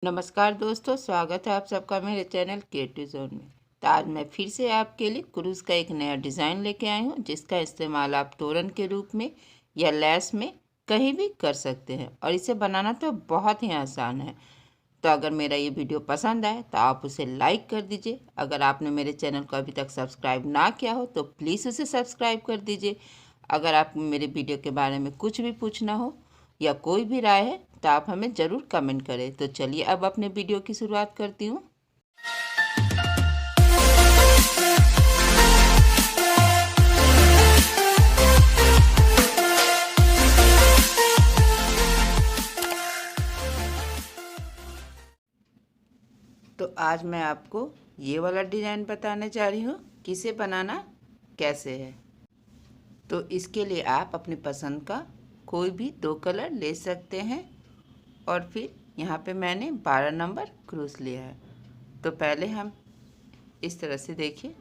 नमस्कार दोस्तों, स्वागत है आप सबका मेरे चैनल क्रिएटिव जोन में। तो आज मैं फिर से आपके लिए क्रूज़ का एक नया डिज़ाइन लेके आई हूँ, जिसका इस्तेमाल आप तोरण के रूप में या लैस में कहीं भी कर सकते हैं और इसे बनाना तो बहुत ही आसान है। तो अगर मेरा ये वीडियो पसंद आए तो आप उसे लाइक कर दीजिए। अगर आपने मेरे चैनल को अभी तक सब्सक्राइब ना किया हो तो प्लीज़ उसे सब्सक्राइब कर दीजिए। अगर आपको मेरे वीडियो के बारे में कुछ भी पूछना हो या कोई भी राय है तो आप हमें ज़रूर कमेंट करें। तो चलिए अब अपने वीडियो की शुरुआत करती हूँ। तो आज मैं आपको ये वाला डिज़ाइन बताने जा रही हूँ कि इसे बनाना कैसे है। तो इसके लिए आप अपनी पसंद का कोई भी 2 कलर ले सकते हैं और फिर यहाँ पे मैंने 12 नंबर क्रूस लिया है। तो पहले हम इस तरह से देखिए,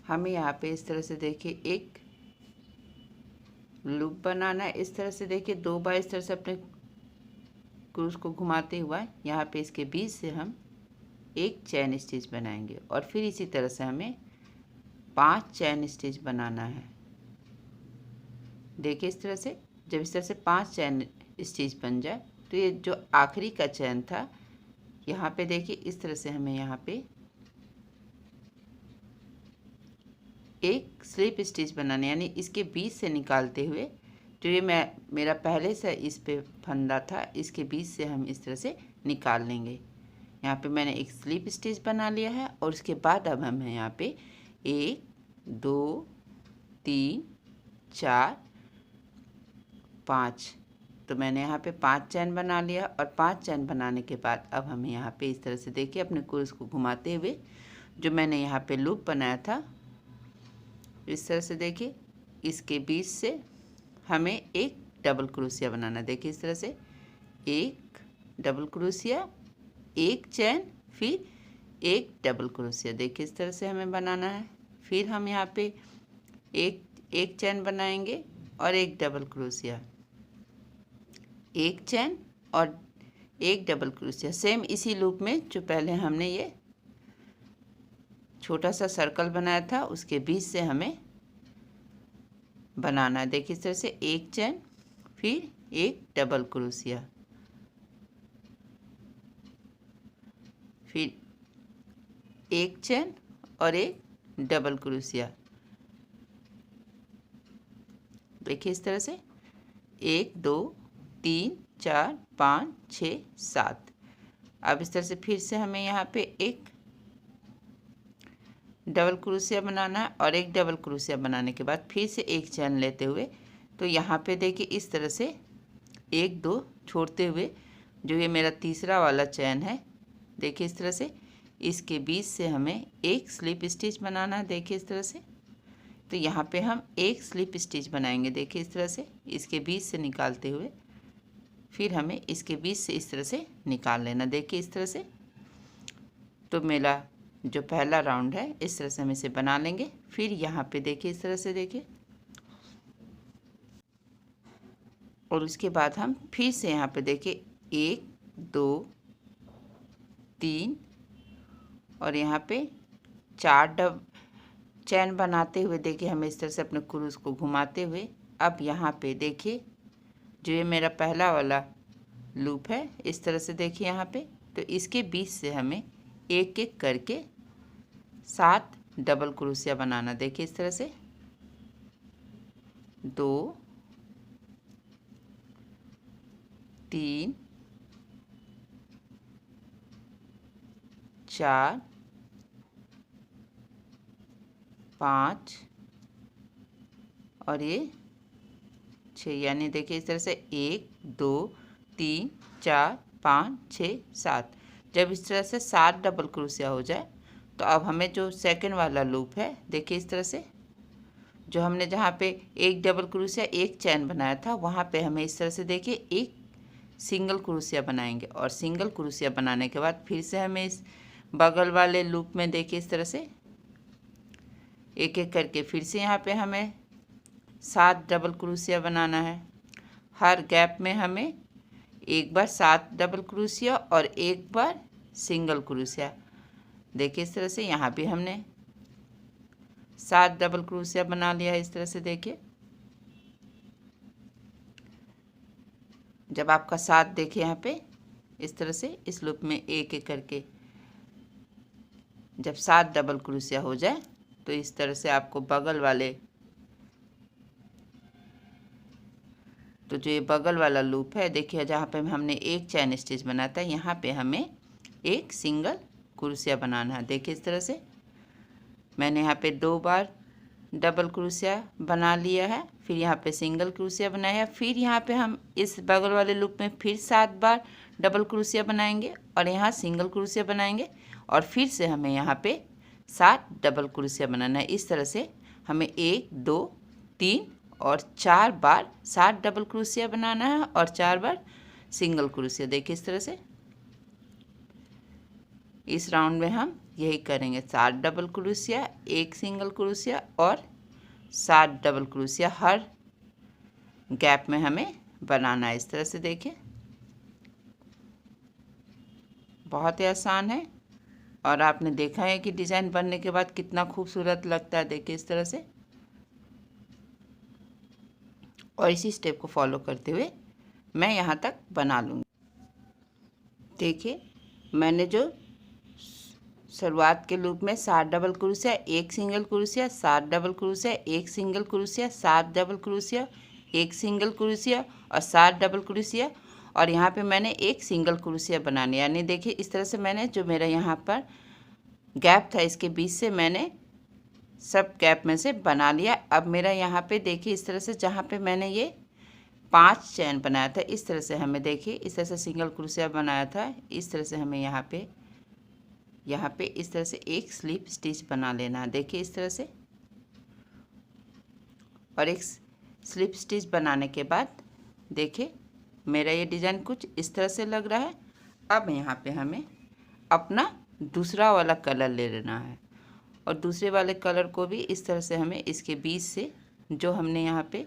हमें यहाँ पे इस तरह से देखिए एक लूप बनाना है। इस तरह से देखिए 2 बार इस तरह से अपने क्रूस को घुमाते हुआ यहाँ पे इसके बीच से हम एक चैन स्टिच बनाएंगे और फिर इसी तरह से हमें 5 चैन स्टिच बनाना है। देखिए इस तरह से जब इस तरह से 5 चैन स्टिच बन जाए तो ये जो आखिरी का चैन था यहाँ पे देखिए इस तरह से हमें यहाँ पे एक स्लिप स्टिच बनाना, यानी इसके बीच से निकालते हुए जो ये मेरा पहले से इस पे फंदा था इसके बीच से हम इस तरह से निकाल लेंगे। यहाँ पे मैंने एक स्लिप स्टिच बना लिया है और उसके बाद अब हम यहाँ पे 1 2 3 4 5, तो मैंने यहाँ पे 5 चैन बना लिया और 5 चैन बनाने के बाद अब हमें यहाँ पे इस तरह से देखिए अपने क्रूस को घुमाते हुए जो मैंने यहाँ पे लूप बनाया था इस तरह से देखिए इसके बीच से हमें एक डबल क्रोशिया बनाना। देखिए इस तरह से एक डबल क्रोशिया, एक चैन, फिर एक डबल क्रोशिया। देखिए इस तरह से हमें बनाना है। फिर हम यहाँ पे एक चैन बनाएंगे और एक डबल क्रोशिया, एक चैन और एक डबल क्रोशिया, सेम इसी लूप में जो पहले हमने ये छोटा सा सर्कल बनाया था उसके बीच से हमें बनाना है। देखिए इस तरह से एक चैन फिर एक डबल क्रोशिया, फिर एक चैन और एक डबल क्रोशिया। देखिए इस तरह से 1 2 3 4 5 6 7। अब इस तरह से फिर से हमें यहाँ पे एक डबल क्रोशिया बनाना है और एक डबल क्रोशिया बनाने के बाद फिर से एक चैन लेते हुए तो यहाँ पे देखिए इस तरह से 1 2 छोड़ते हुए जो ये मेरा तीसरा वाला चैन है, देखिए इस तरह से इसके बीच से हमें एक स्लिप स्टिच बनाना है। देखिए इस तरह से तो यहाँ पे हम एक स्लिप स्टिच बनाएंगे। देखिए इस तरह से इसके बीच से निकालते हुए फिर हमें इसके बीच से इस तरह से निकाल लेना। देखिए इस तरह से तो मेरा जो पहला राउंड है इस तरह से हम इसे बना लेंगे। फिर यहाँ पे देखिए इस तरह से देखिए और उसके बाद हम फिर से यहाँ पे देखिए 1 2 3 और यहाँ पे 4 चैन बनाते हुए देखिए हमें इस तरह से अपने क्रूस को घुमाते हुए अब यहाँ पे देखिए जो ये मेरा पहला वाला लूप है इस तरह से देखिए यहाँ पे तो इसके बीच से हमें एक एक करके 7 डबल क्रोशिया बनाना। देखिए इस तरह से 2 3 4 5 और ये 6, यानी देखिए इस तरह से 1 2 3 4 5 6 7। जब इस तरह से 7 डबल क्रोशिया हो जाए तो अब हमें जो सेकंड वाला लूप है देखिए इस तरह से जो हमने जहाँ पे एक डबल क्रोशिया एक चैन बनाया था वहाँ पे हमें इस तरह से देखिए एक सिंगल क्रोशिया बनाएंगे और सिंगल क्रोशिया बनाने के बाद फिर से हमें इस बगल वाले लूप में देखिए इस तरह से एक एक करके फिर से यहाँ पे हमें 7 डबल क्रोशिया बनाना है। हर गैप में हमें एक बार 7 डबल क्रोशिया और एक बार सिंगल क्रोशिया। देखिए इस तरह से यहाँ भी हमने 7 डबल क्रोशिया बना लिया है। इस तरह से देखिए, जब आपका 7 देखिए यहाँ पे इस तरह से इस लूप में एक एक करके जब 7 डबल क्रोशिया हो जाए तो इस तरह से आपको बगल वाले, तो जो ये बगल वाला लूप है देखिए, जहाँ पे हमने एक चैन स्टिच बनाया था यहाँ पे हमें एक सिंगल क्रोशिया बनाना है। देखिए इस तरह से मैंने यहाँ पे 2 बार डबल क्रोशिया बना लिया है, फिर यहाँ पे सिंगल क्रोशिया बनाया, फिर यहाँ पे हम इस बगल वाले लूप में फिर 7 बार डबल क्रोशिया बनाएंगे और यहाँ सिंगल क्रोशिया बनाएंगे और फिर से हमें यहाँ पे 7 डबल क्रोशिया बनाना है। इस तरह से हमें 1 2 3 और 4 बार 7 डबल क्रोशिया बनाना है और 4 बार सिंगल क्रोशिया। देखिए इस तरह से इस राउंड में हम यही करेंगे, 7 डबल क्रोशिया, 1 सिंगल क्रोशिया और 7 डबल क्रोशिया हर गैप में हमें बनाना है। इस तरह से देखिए बहुत ही आसान है और आपने देखा है कि डिज़ाइन बनने के बाद कितना खूबसूरत लगता है। देखिए इस तरह से, और इसी स्टेप को फॉलो करते हुए मैं यहाँ तक बना लूँगी। देखिए मैंने जो शुरुआत के लूप में 7 double crochet, 1 single crochet, 7 double crochet, 1 single crochet, 7 double crochet, 1 single crochet और 7 डबल क्रोशिया और यहाँ पे मैंने एक सिंगल क्रोशिया बनाने, यानी देखिए इस तरह से मैंने जो मेरा यहाँ पर गैप था इसके बीच से मैंने सब गैप में से बना लिया। अब मेरा यहाँ पे देखिए इस तरह से जहाँ पे मैंने ये 5 चैन बनाया था इस तरह से हमें देखिए इस तरह से सिंगल क्रोशिया बनाया था, इस तरह से हमें यहाँ पे इस तरह से एक स्लिप स्टिच बना लेना है। देखिए इस तरह से, और एक स्लिप स्टिच बनाने के बाद देखिए मेरा ये डिज़ाइन कुछ इस तरह से लग रहा है। अब यहाँ पे हमें अपना दूसरा वाला कलर ले लेना है और दूसरे वाले कलर को भी इस तरह से हमें इसके बीच से जो हमने यहाँ पे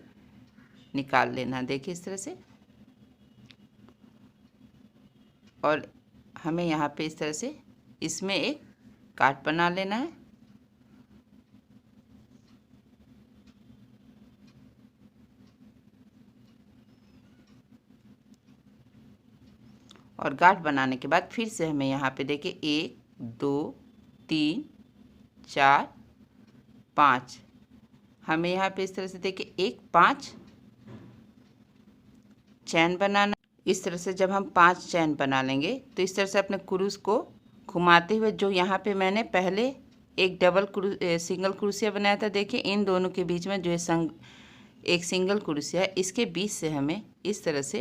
निकाल लेना है। देखिए इस तरह से, और हमें यहाँ पे इस तरह से इसमें एक काट बना लेना है और गांठ बनाने के बाद फिर से हमें यहाँ पे देखिए 1 2 3 4 5, हमें यहाँ पे इस तरह से देखिए एक 5 चैन बनाना। इस तरह से जब हम 5 चैन बना लेंगे तो इस तरह से अपने क्रूस को घुमाते हुए जो यहाँ पे मैंने पहले एक सिंगल क्रोशिया बनाया था, देखिए इन दोनों के बीच में जो एक सिंगल क्रोशिया इसके बीच से हमें इस तरह से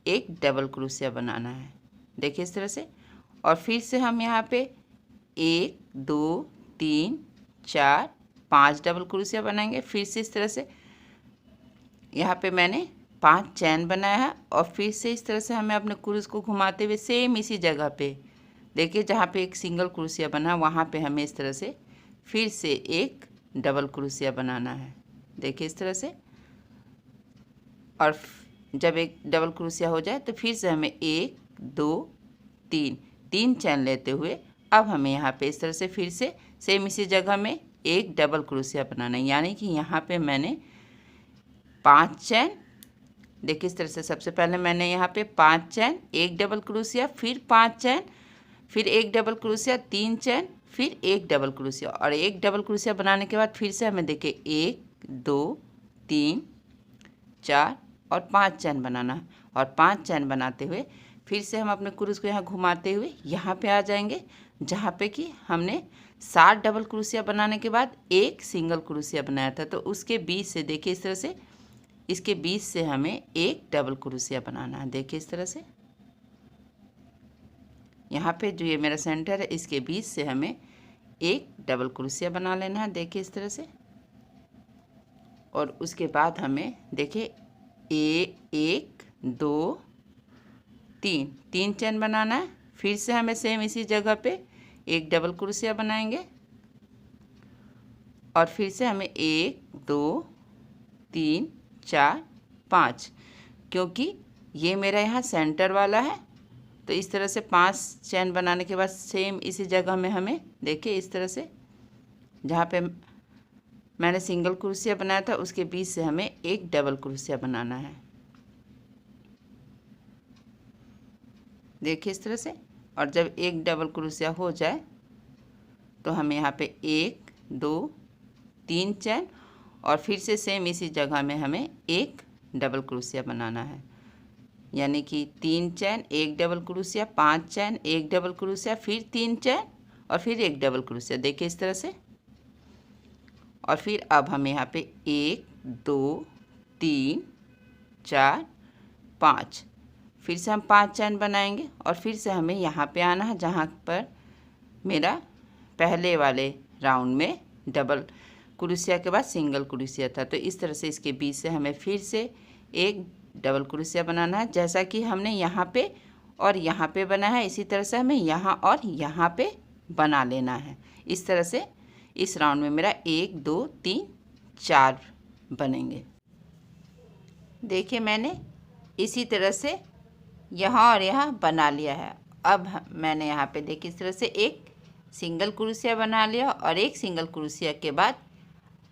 एक डबल क्रोशिया बनाना है। देखिए इस तरह से, और फिर से हम यहाँ पे 1 2 3 4 5 डबल क्रोशिया बनाएंगे। फिर से इस तरह से यहाँ पे मैंने 5 चैन बनाया है और फिर से इस तरह से हमें अपने क्रूस को घुमाते हुए सेम इसी जगह पे देखिए जहाँ पे एक सिंगल क्रोशिया बना वहाँ पे हमें इस तरह से फिर से एक डबल क्रोशिया बनाना है। देखिए इस तरह से, और जब एक डबल क्रोशिया हो जाए तो फिर से हमें 1 2 3 चैन लेते हुए अब हमें यहाँ पे इस तरह से फिर से सेम इसी जगह में एक डबल क्रोशिया बनाना है। यानी कि यहाँ पे मैंने 5 चैन, देखिए इस तरह से सबसे पहले मैंने यहाँ पे 5 चैन, एक डबल क्रोशिया, फिर 5 चैन, फिर एक डबल क्रोशिया, 3 चैन, फिर एक डबल क्रोशिया, और एक डबल क्रोशिया बनाने के बाद फिर से हमें देखिए 1 2 3 4 और 5 चैन बनाना है। और 5 चैन बनाते हुए फिर से हम अपने क्रूस को यहाँ घुमाते हुए यहाँ पे आ जाएंगे जहाँ पे कि हमने 7 डबल क्रोशिया बनाने के बाद एक सिंगल क्रोशिया बनाया था, तो उसके बीच से देखिए इस तरह से इसके बीच से हमें एक डबल क्रोशिया बनाना है। देखिए इस तरह से यहाँ पे जो ये मेरा सेंटर है इसके बीच से हमें एक डबल क्रोशिया बना लेना है। देखिए इस तरह से, और उसके बाद हमें देखिए 1 2 3 चैन बनाना है। फिर से हमें सेम इसी जगह पे एक डबल क्रोशिया बनाएंगे और फिर से हमें 1 2 3 4 5, क्योंकि ये मेरा यहाँ सेंटर वाला है। तो इस तरह से 5 चैन बनाने के बाद सेम इसी जगह में हमें देखिए इस तरह से जहाँ पे मैंने सिंगल क्रोशिया बनाया था उसके बीच से हमें एक डबल क्रोशिया बनाना है। देखिए इस तरह से। और जब एक डबल क्रोशिया हो जाए तो हमें यहाँ पे 1 2 3 चैन और फिर से सेम इसी जगह में हमें एक डबल क्रोशिया बनाना है, यानी कि 3 चैन एक डबल क्रोशिया, 5 चैन एक डबल क्रोशिया, फिर 3 चैन और फिर एक डबल क्रोशिया। देखिए इस तरह से। और फिर अब हम यहाँ पे 1 2 3 4 5 फिर से हम 5 चैन बनाएंगे और फिर से हमें यहाँ पे आना है जहाँ पर मेरा पहले वाले राउंड में डबल क्रोशिया के बाद सिंगल क्रोशिया था। तो इस तरह से इसके बीच से हमें फिर से एक डबल क्रोशिया बनाना है, जैसा कि हमने यहाँ पे और यहाँ पे बना है। इसी तरह से हमें यहाँ और यहाँ पे बना लेना है। इस तरह से इस राउंड में मेरा 1 2 3 4 बनेंगे। देखिए मैंने इसी तरह से यहाँ और यहाँ बना लिया है। अब मैंने यहाँ पे देखिए इस तरह से एक सिंगल क्रोशिया बना लिया और एक सिंगल क्रोशिया के बाद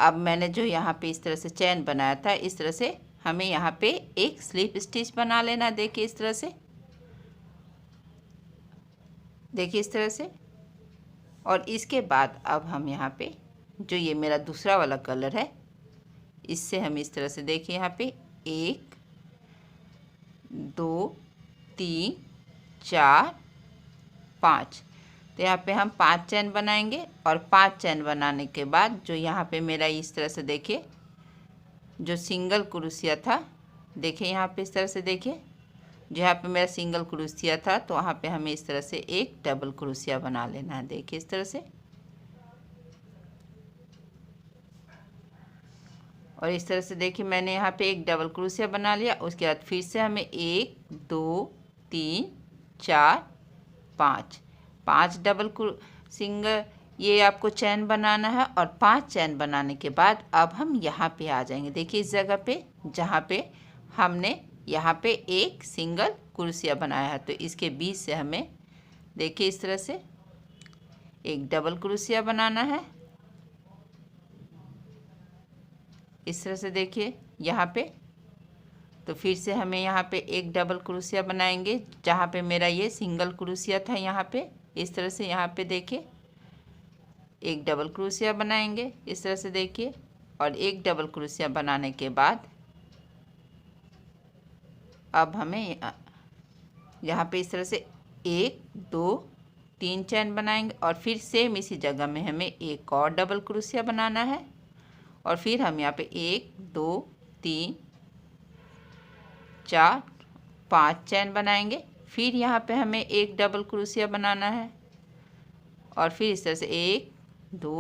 अब मैंने जो यहाँ पे इस तरह से चैन बनाया था, इस तरह से हमें यहाँ पे एक स्लिप स्टिच बना लेना। देखिए इस तरह से, देखिए इस तरह से। और इसके बाद अब हम यहाँ पे जो ये मेरा दूसरा वाला कलर है, इससे हम इस तरह से देखिए यहाँ पे 1 2 3 4 5, तो यहाँ पे हम 5 चैन बनाएंगे और 5 चैन बनाने के बाद जो यहाँ पे मेरा इस तरह से देखिए जो सिंगल क्रोशिया था, देखिए यहाँ पे इस तरह से देखिए जहाँ पे मेरा सिंगल क्रोशिया था तो वहाँ पे हमें इस तरह से एक डबल क्रोशिया बना लेना है। देखिए इस तरह से। और इस तरह से देखिए मैंने यहाँ पे एक डबल क्रोशिया बना लिया। उसके बाद फिर से हमें 1 2 3 4 5 डबल सिंगल ये आपको चैन बनाना है। और 5 चैन बनाने के बाद अब हम यहाँ पे आ जाएंगे। देखिए इस जगह पे जहाँ पे हमने यहाँ पे एक सिंगल क्रोशिया बनाया है, तो इसके बीच से हमें देखिए इस तरह से एक डबल क्रोशिया बनाना है। इस तरह से देखिए यहाँ पे, तो फिर से हमें यहाँ पे एक डबल क्रोशिया बनाएंगे जहाँ पे मेरा ये सिंगल क्रोशिया था। यहाँ पे इस तरह से यहाँ पे देखिए एक डबल क्रोशिया बनाएंगे इस तरह से देखिए। और एक डबल क्रोशिया बनाने के बाद अब हमें यहाँ पे इस तरह से 1 2 3 चैन बनाएंगे और फिर सेम इसी जगह में हमें एक और डबल क्रोशिया बनाना है। और फिर हम यहाँ पे 1 2 3 4 5 चैन बनाएंगे। फिर यहाँ पे हमें एक डबल क्रोशिया बनाना है और फिर इस तरह से 1 2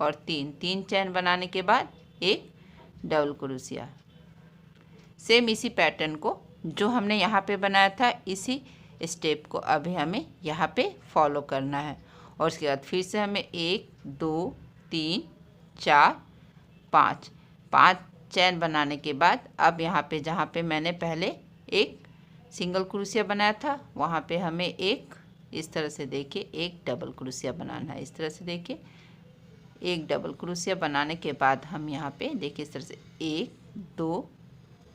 और 3 चैन बनाने के बाद एक डबल क्रोशिया। सेम इसी पैटर्न को जो हमने यहाँ पे बनाया था इसी स्टेप को अभी हमें यहाँ पे फॉलो करना है। और उसके बाद फिर से हमें 1 2 3 4 5 चैन बनाने के बाद अब यहाँ पे जहाँ पे मैंने पहले एक सिंगल क्रोशिया बनाया था वहाँ पे हमें एक इस तरह से देखिए एक डबल क्रोशिया बनाना है। इस तरह से देखिए एक डबल क्रोशिया बनाने के बाद हम यहाँ पे देखिए इस तरह से 1 2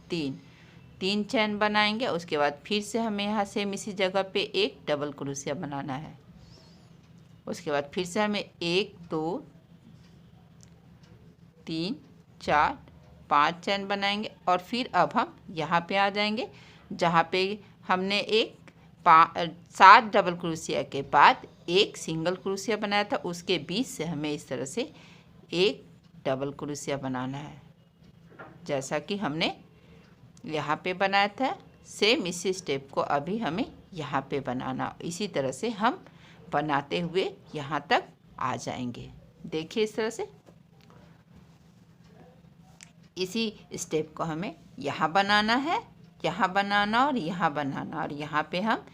3 चैन बनाएंगे। उसके बाद फिर से हमें यहाँ सेम इसी जगह पे एक डबल क्रोशिया बनाना है। उसके बाद फिर से हमें 1 2 3 4 5 चैन बनाएंगे और फिर अब हम यहाँ पे आ जाएंगे जहाँ पे हमने एक 7 डबल क्रोशिया के बाद एक सिंगल क्रोशिया बनाया था। उसके बीच से हमें इस तरह से एक डबल क्रोशिया बनाना है जैसा कि हमने यहाँ पे बनाया था। सेम इसी स्टेप को अभी हमें यहाँ पे बनाना। इसी तरह से हम बनाते हुए यहाँ तक आ जाएंगे। देखिए इस तरह से इसी स्टेप को हमें यहाँ बनाना है, यहाँ बनाना और यहाँ बनाना। और यहाँ पे हम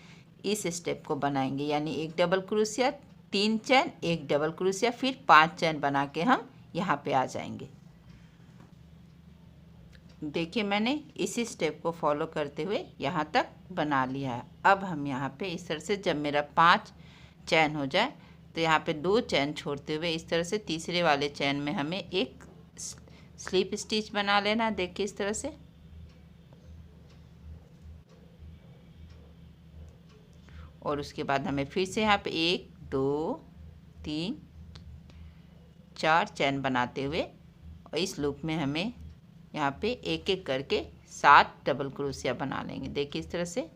इस स्टेप को बनाएंगे यानी एक डबल क्रोशिया 3 चैन एक डबल क्रोशिया फिर 5 चैन बना के हम यहाँ पे आ जाएंगे। देखिए मैंने इसी स्टेप को फॉलो करते हुए यहाँ तक बना लिया है। अब हम यहाँ पे इस तरह से जब मेरा 5 चैन हो जाए तो यहाँ पे 2 चैन छोड़ते हुए इस तरह से तीसरे वाले चैन में हमें एक स्लिप स्टिच बना लेना। देखिए इस तरह से, और उसके बाद हमें फिर से यहाँ पे 1 2 3 4 चैन बनाते हुए और इस लूप में हमें यहाँ पे एक एक करके 7 डबल क्रोशिया बना लेंगे। देखिए इस तरह से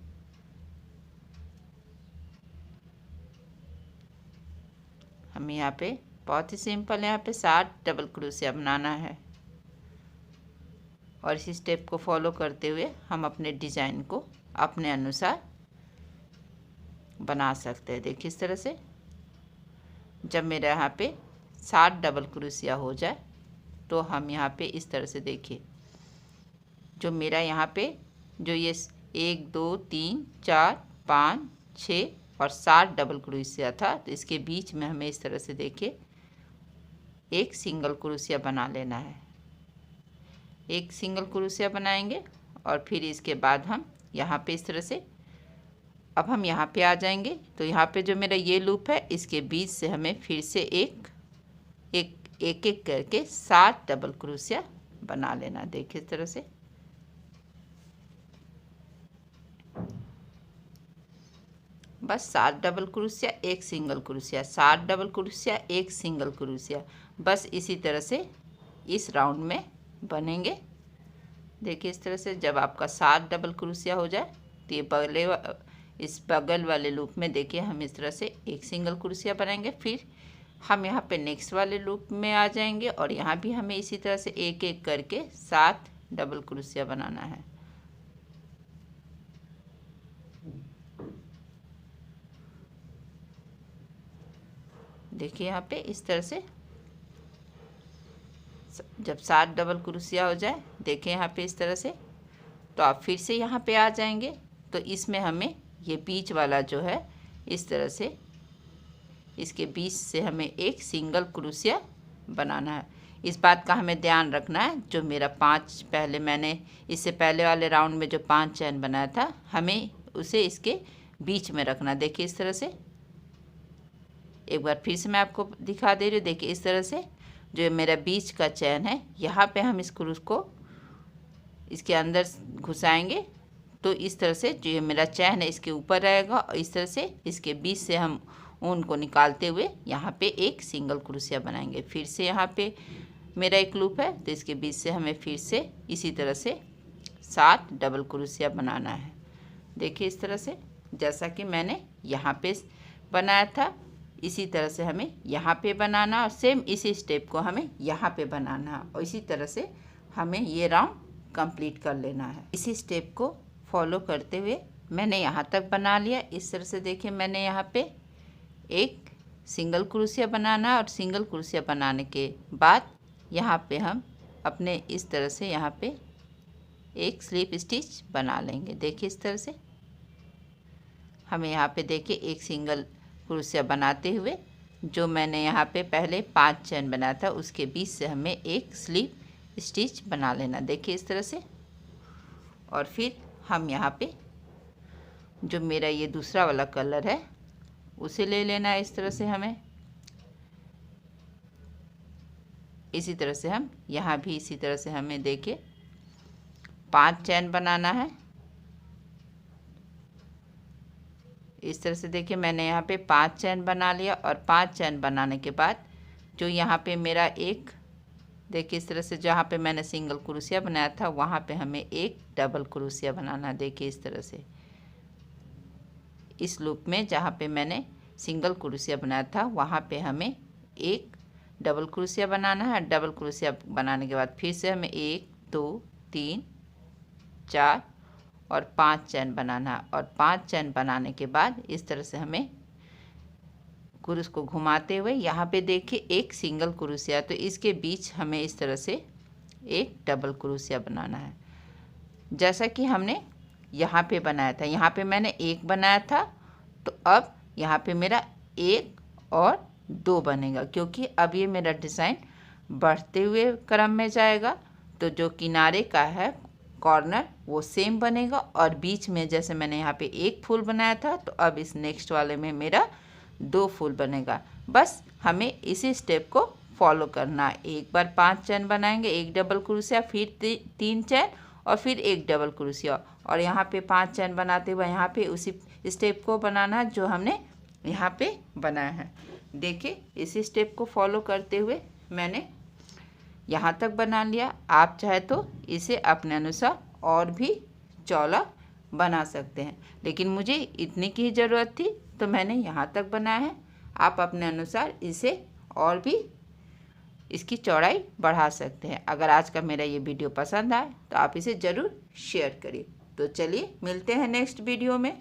हमें यहाँ पे बहुत ही सिंपल यहाँ पे 7 डबल क्रोशिया बनाना है और इसी स्टेप को फॉलो करते हुए हम अपने डिज़ाइन को अपने अनुसार बना सकते हैं। देखिए इस तरह से जब मेरा यहाँ पे 7 डबल क्रोशिया हो जाए तो हम यहाँ पे इस तरह से देखिए जो मेरा यहाँ पे जो ये 1 2 3 4 5 6 और 7 डबल क्रोशिया था, तो इसके बीच में हमें इस तरह से देखिए एक सिंगल क्रोशिया बना लेना है। एक सिंगल क्रोशिया बनाएंगे और फिर इसके बाद हम यहाँ पे इस तरह से अब हम यहाँ पे आ जाएंगे। तो यहाँ पे जो मेरा ये लूप है इसके बीच से हमें फिर से एक एक करके 7 डबल क्रोशिया बना लेना। देखिए इस तरह से बस 7 डबल क्रोशिया एक सिंगल क्रोशिया, 7 डबल क्रोशिया एक सिंगल क्रोशिया, बस इसी तरह से इस राउंड में बनेंगे। देखिए इस तरह से जब आपका 7 डबल क्रोशिया हो जाए तो ये इस बगल वाले लूप में देखिए हम इस तरह से एक सिंगल क्रोशिया बनाएंगे। फिर हम यहाँ पे नेक्स्ट वाले लूप में आ जाएंगे और यहाँ भी हमें इसी तरह से एक एक करके 7 डबल क्रोशिया बनाना है। देखिए यहाँ पे इस तरह से जब 7 डबल क्रोशिया हो जाए, देखिए यहाँ पे इस तरह से, तो आप फिर से यहाँ पे आ जाएंगे। तो इसमें हमें ये बीच वाला जो है इस तरह से इसके बीच से हमें एक सिंगल क्रोशिया बनाना है। इस बात का हमें ध्यान रखना है जो मेरा 5 पहले मैंने इससे पहले वाले राउंड में जो 5 चैन बनाया था हमें उसे इसके बीच में रखना। देखिए इस तरह से एक बार फिर से मैं आपको दिखा दे रही हूँ। देखिए इस तरह से जो मेरा बीच का चैन है यहाँ पे हम इस क्रूस को इसके अंदर घुसाएंगे तो इस तरह से जो ये मेरा चैन है इसके ऊपर रहेगा और इस तरह से इसके बीच से हम ऊन को निकालते हुए यहाँ पे एक सिंगल क्रोशिया बनाएंगे। फिर से यहाँ पे मेरा एक लूप है तो इसके बीच से हमें फिर से इसी तरह से 7 डबल क्रोशिया बनाना है। देखिए इस तरह से जैसा कि मैंने यहाँ पे बनाया था इसी तरह से हमें यहाँ पे बनाना और सेम इसी स्टेप को हमें यहाँ पे बनाना और इसी तरह से हमें ये राउंड कंप्लीट कर लेना है। इसी स्टेप को फॉलो करते हुए मैंने यहाँ तक बना लिया। इस तरह से देखिए मैंने यहाँ पे एक सिंगल क्रोशिया बनाना और सिंगल क्रोशिया बनाने के बाद यहाँ पे हम अपने इस तरह से यहाँ पे एक स्लिप स्टिच बना लेंगे। देखिए इस तरह से हमें यहाँ पे देखिए एक सिंगल क्रोशिया बनाते हुए जो मैंने यहाँ पे पहले 5 चैन बनाया था उसके बीच से हमें एक स्लिप स्टिच बना लेना। देखिए इस तरह से और फिर हम यहाँ पे जो मेरा ये दूसरा वाला कलर है उसे ले लेना है। इस तरह से हमें इसी तरह से हम यहाँ भी इसी तरह से हमें देखिए 5 चैन बनाना है। इस तरह से देखिए मैंने यहाँ पे 5 चैन बना लिया और 5 चैन बनाने के बाद जो यहाँ पे मेरा एक देखिए इस तरह से जहाँ पे मैंने सिंगल क्रोशिया बनाया था वहाँ पे हमें एक डबल क्रोशिया बनाना। देखिए इस तरह से इस लूप में जहाँ पे मैंने सिंगल क्रोशिया बनाया था वहाँ पे हमें एक डबल क्रोशिया बनाना है। डबल क्रोशिया बनाने के बाद फिर से हमें 1 2 3 4 और 5 चैन बनाना है और 5 चैन बनाने के बाद इस तरह से हमें क्रूस को घुमाते हुए यहाँ पे देखिए एक सिंगल क्रोशिया, तो इसके बीच हमें इस तरह से एक डबल क्रोशिया बनाना है जैसा कि हमने यहाँ पे बनाया था। यहाँ पे मैंने एक बनाया था तो अब यहाँ पे मेरा 1 और 2 बनेगा क्योंकि अब ये मेरा डिज़ाइन बढ़ते हुए क्रम में जाएगा। तो जो किनारे का है कॉर्नर वो सेम बनेगा और बीच में जैसे मैंने यहाँ पे एक फूल बनाया था तो अब इस नेक्स्ट वाले में मेरा 2 फूल बनेगा। बस हमें इसी स्टेप को फॉलो करना है। एक बार 5 चैन बनाएंगे, एक डबल क्रोशिया, फिर 3 चैन और फिर एक डबल क्रोशिया, और यहाँ पे 5 चैन बनाते हुए यहाँ पे उसी स्टेप को बनाना है जो हमने यहाँ पे बनाया है। देखिए इसी स्टेप को फॉलो करते हुए मैंने यहाँ तक बना लिया। आप चाहे तो इसे अपने अनुसार और भी चौड़ा बना सकते हैं, लेकिन मुझे इतनी की ज़रूरत थी तो मैंने यहाँ तक बनाया है। आप अपने अनुसार इसे और भी इसकी चौड़ाई बढ़ा सकते हैं। अगर आज का मेरा ये वीडियो पसंद आए तो आप इसे ज़रूर शेयर करिए। तो चलिए मिलते हैं नेक्स्ट वीडियो में।